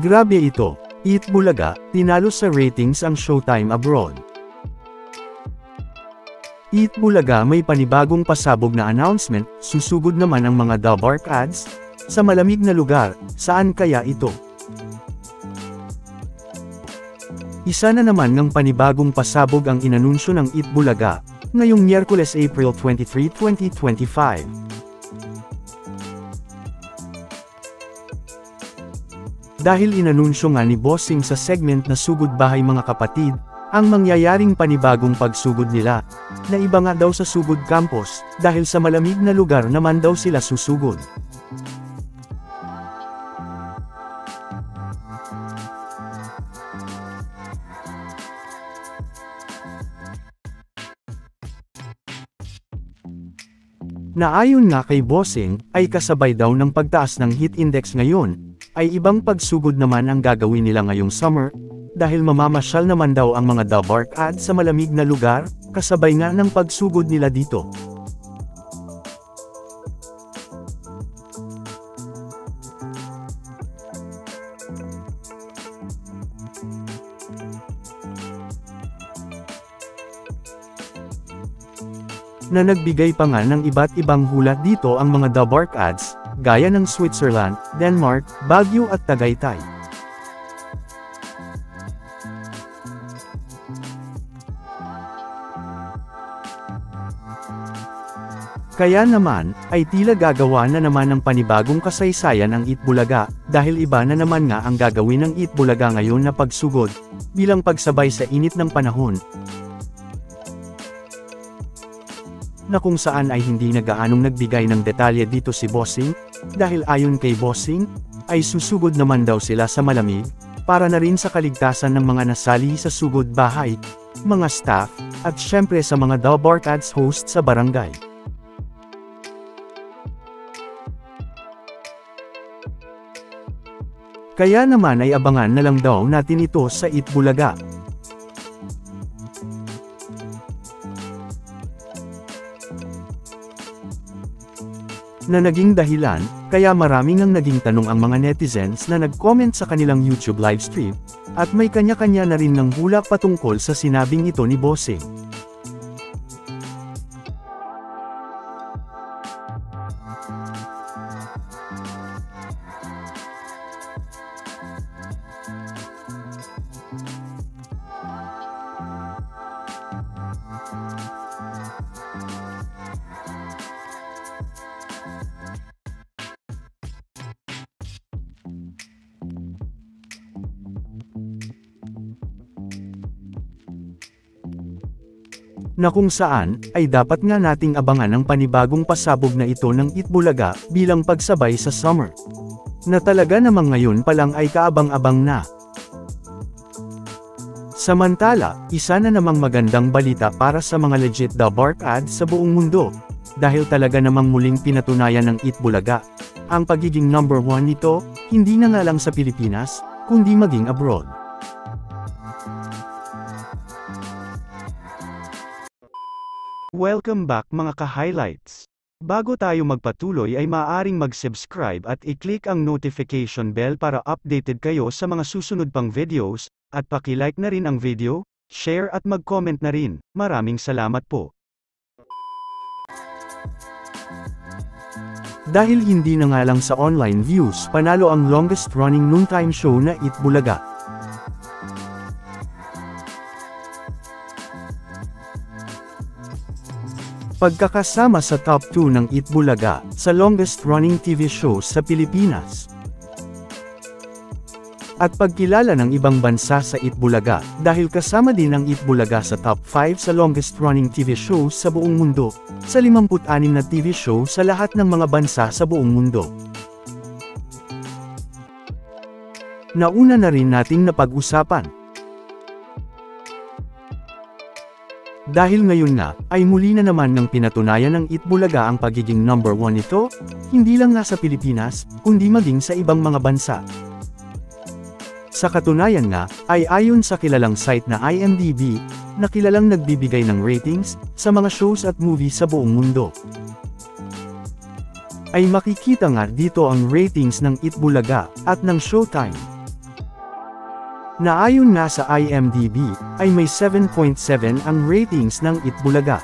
Grabe ito, Eat Bulaga, tinalo sa ratings ang Showtime abroad. Eat Bulaga may panibagong pasabog na announcement, susugod naman ang mga Dabark ads, sa malamig na lugar, saan kaya ito? Isa na naman ng panibagong pasabog ang inanunsyo ng Eat Bulaga, ngayong Miyerkules April 23, 2025. Dahil inanunsyo nga ni Bossing sa segment na Sugod Bahay Mga Kapatid, ang mangyayaring panibagong pagsugod nila, na iba nga daw sa Sugod Campus, dahil sa malamig na lugar naman daw sila susugod. Na ayon nga kay Bossing, ay kasabay daw ng pagtaas ng heat index ngayon, ay ibang pagsugod naman ang gagawin nila ngayong summer, dahil mamamasyal naman daw ang mga Dabark ads sa malamig na lugar, kasabay nga ng pagsugod nila dito. Na nagbigay pa nga ng iba't ibang hula dito ang mga Dabark ads, gaya ng Switzerland, Denmark, Baguio at Tagaytay. Kaya naman, ay tila gagawa na naman ng panibagong kasaysayan ang Eat Bulaga, dahil iba na naman nga ang gagawin ng Eat Bulaga ngayon na pagsugod, bilang pagsabay sa init ng panahon, na kung saan ay hindi na gaanong nagbigay ng detalye dito si Bossing, dahil ayon kay Bossing, ay susugod naman daw sila sa malamig, para na rin sa kaligtasan ng mga nasali sa sugod bahay, mga staff, at syempre sa mga Dabark ads host sa barangay. Kaya naman ay abangan na lang daw natin ito sa Eat Bulaga. Na naging dahilan, kaya maraming ang naging tanong ang mga netizens na nag-comment sa kanilang YouTube livestream, at may kanya-kanya na rin ng hula patungkol sa sinabing ito ni Bossing. Na kung saan, ay dapat nga nating abangan ang panibagong pasabog na ito ng Eat Bulaga, bilang pagsabay sa summer. Na talaga namang ngayon pa lang ay kaabang-abang na. Samantala, isa na namang magandang balita para sa mga legit Dabark ads sa buong mundo, dahil talaga namang muling pinatunayan ng Eat Bulaga, ang pagiging number 1 nito, hindi na nga lang sa Pilipinas, kundi maging abroad. Welcome back mga ka-highlights. Bago tayo magpatuloy ay maaaring mag-subscribe at i-click ang notification bell para updated kayo sa mga susunod pang videos, at paki-like na rin ang video, share at mag-comment na rin. Maraming salamat po. Dahil hindi na nga lang sa online views panalo ang longest running noontime show na Eat Bulaga. Pagkakasama sa top 2 ng Eat Bulaga, sa longest running TV shows sa Pilipinas. At pagkilala ng ibang bansa sa Eat Bulaga, dahil kasama din ang Eat Bulaga sa top 5 sa longest running TV shows sa buong mundo, sa 56 na TV show sa lahat ng mga bansa sa buong mundo. Nauna na rin nating napag-usapan. Dahil ngayon nga, ay muli na naman ng pinatunayan ng Eat Bulaga ang pagiging number 1 nito, hindi lang nga sa Pilipinas, kundi maging sa ibang mga bansa. Sa katunayan nga, ay ayon sa kilalang site na IMDb, na kilalang nagbibigay ng ratings, sa mga shows at movies sa buong mundo. Ay makikita nga dito ang ratings ng Eat Bulaga, at ng Showtime. na ayon nga sa IMDb, ay may 7.7 ang ratings ng Itbulaga.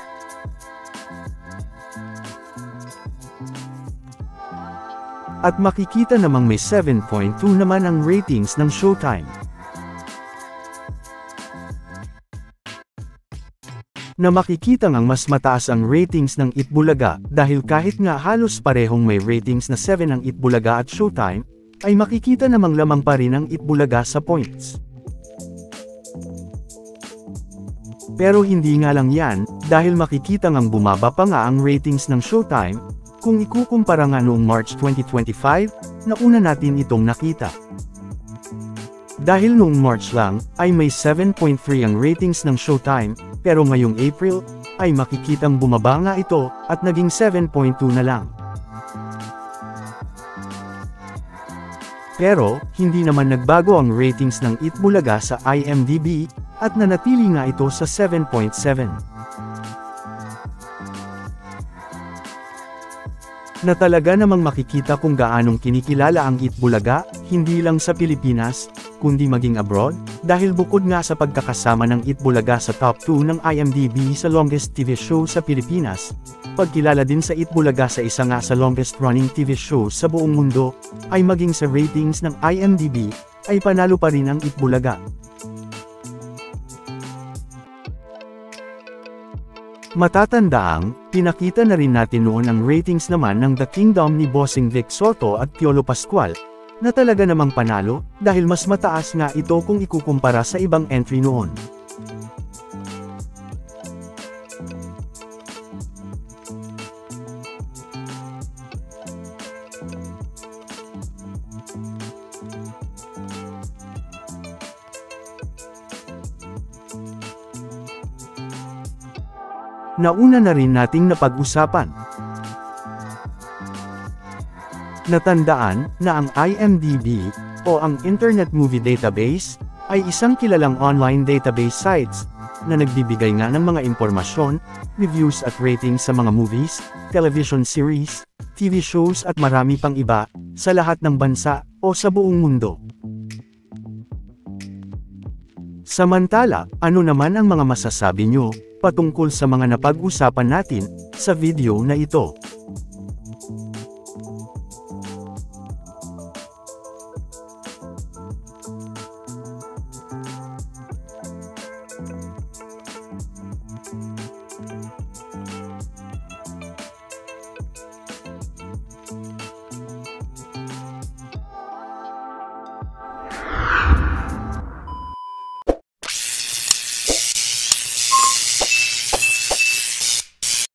At makikita namang may 7.2 naman ang ratings ng Showtime. Na makikita ngang mas mataas ang ratings ng Itbulaga dahil kahit nga halos parehong may ratings na 7 ang Itbulaga at Showtime, ay makikita namang lamang pa rin ang Itbulaga sa points. Pero hindi nga lang yan, dahil makikita ngang bumaba pa nga ang ratings ng Showtime, kung ikukumpara nga noong March 2025, na una natin itong nakita. Dahil noong March lang, ay may 7.3 ang ratings ng Showtime, pero ngayong April, ay makikitang bumaba nga ito, at naging 7.2 na lang. Pero, hindi naman nagbago ang ratings ng Itbulaga sa IMDb, at nanatili nga ito sa 7.7. Na talaga namang makikita kung gaanong kinikilala ang Itbulaga, hindi lang sa Pilipinas, kundi maging abroad, dahil bukod nga sa pagkakasama ng Itbulaga sa top 2 ng IMDb sa longest TV show sa Pilipinas, pagkilala din sa Itbulaga sa isa nga sa longest running TV show sa buong mundo, ay maging sa ratings ng IMDb, ay panalo pa rin ang Itbulaga. Matatandaang, pinakita na rin natin noon ang ratings naman ng The Kingdom ni Bossing Vic Soto at Piolo Pascual, na talaga namang panalo, dahil mas mataas nga ito kung ikukumpara sa ibang entry noon. Nauna na rin nating napag-usapan. Natandaan na ang IMDb, o ang Internet Movie Database, ay isang kilalang online database sites, na nagbibigay nga ng mga impormasyon, reviews at ratings sa mga movies, television series, TV shows at marami pang iba, sa lahat ng bansa, o sa buong mundo. Samantala, ano naman ang mga masasabi nyo patungkol sa mga napag-usapan natin sa video na ito?